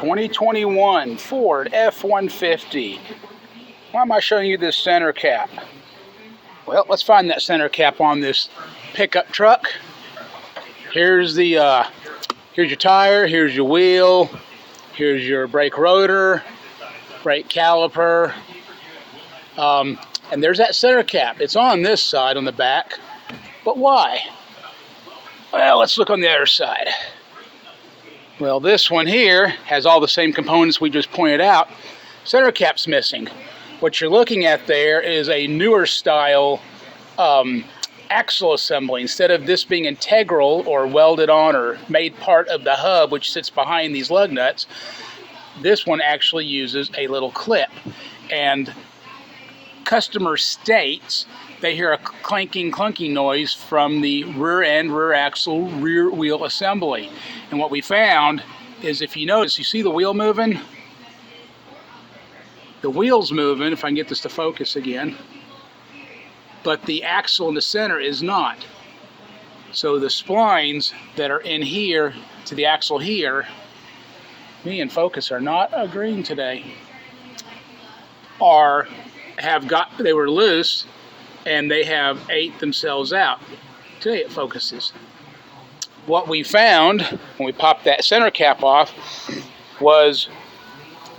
2021 Ford F-150. Why am I showing you this center cap? Well, let's find that center cap on this pickup truck. Here's the here's your tire, here's your wheel, here's your brake rotor, brake caliper, and there's that center cap. It's on this side on the back, but why? Well, let's look on the other side. Well, this one here has all the same components we just pointed out. Center cap's missing. What you're looking at there is a newer style axle assembly. Instead of this being integral or welded on or made part of the hub, which sits behind these lug nuts, this one actually uses a little clip. And customer states they hear a clanking, clunking noise from the rear end, rear axle, rear wheel assembly. And what we found is, if you notice, you see the wheel moving? The wheel's moving, if I can get this to focus again, but the axle in the center is not. So the splines that are in here to the axle here, me and focus are not agreeing today, they were loose and they have ate themselves out. Today it focuses. What we found when we popped that center cap off was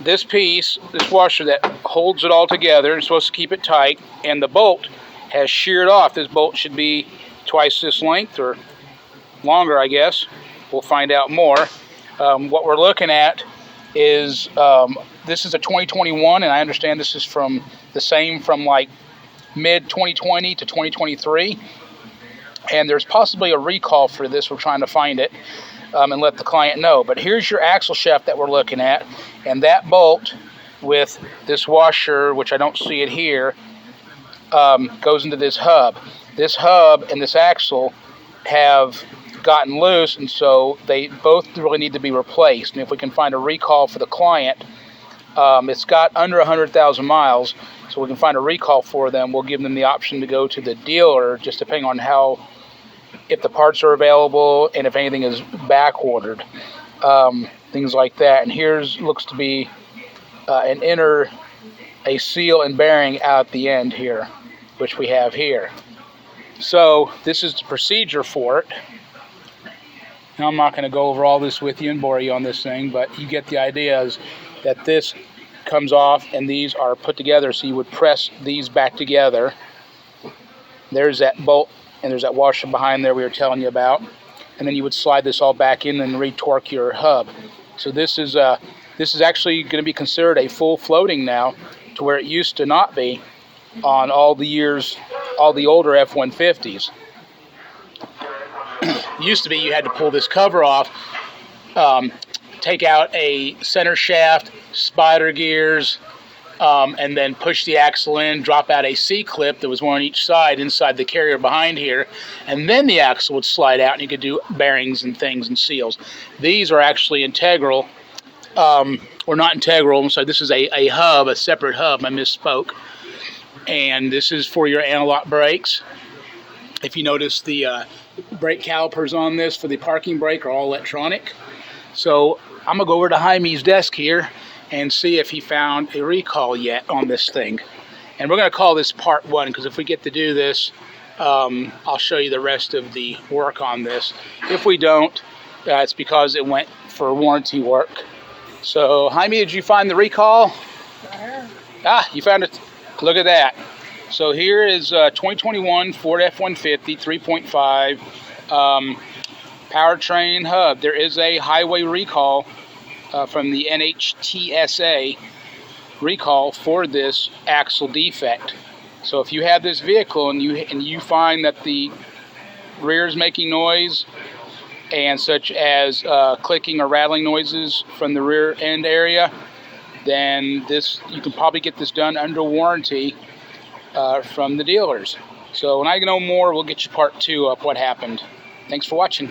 this piece, this washer that holds it all together and is supposed to keep it tight, and the bolt has sheared off. This bolt should be twice this length or longer, I guess. We'll find out more. What we're looking at is this is a 2021, and I understand this is from the same from like mid 2020 to 2023, and there's possibly a recall for this. We're trying to find it and let the client know. But here's your axle shaft that we're looking at, and that bolt with this washer, which I don't see it here, goes into this hub. This hub and this axle have gotten loose, and so they both really need to be replaced. And if we can find a recall for the client, it's got under 100,000 miles, so we can find a recall for them. We'll give them the option to go to the dealer, just depending on if the parts are available and if anything is back ordered, things like that. And here's looks to be a seal and bearing out at the end here, which we have here. So this is the procedure for it. Now, I'm not going to go over all this with you and bore you on this thing, but you get the idea is that this comes off and these are put together. So you would press these back together. There's that bolt and there's that washer behind there we were telling you about. And then you would slide this all back in and re-torque your hub. So this is actually going to be considered a full floating now, to where it used to not be on all the older F-150s. Used to be you had to pull this cover off, take out a center shaft, spider gears, and then push the axle in, drop out a C-clip that was one on each side inside the carrier behind here, and then the axle would slide out and you could do bearings and things and seals. These are actually integral, or not integral, so this is a hub, a separate hub, I misspoke. And this is for your anti-lock brakes. If you notice, the brake calipers on this for the parking brake are all electronic. So I'm gonna go over to Jaime's desk here and see if he found a recall yet on this thing. And we're gonna call this part 1, because if we get to do this, I'll show you the rest of the work on this. If we don't, it's because it went for warranty work. So Jaime, did you find the recall? Ah, you found it. Look at that. So here is 2021 Ford F-150 3.5 powertrain hub. There is a highway recall from the NHTSA recall for this axle defect. So if you have this vehicle and you find that the rear is making noise, and such as clicking or rattling noises from the rear end area, then you can probably get this done under warranty from the dealers. So when I know more, we'll get you part 2 of what happened. Thanks for watching.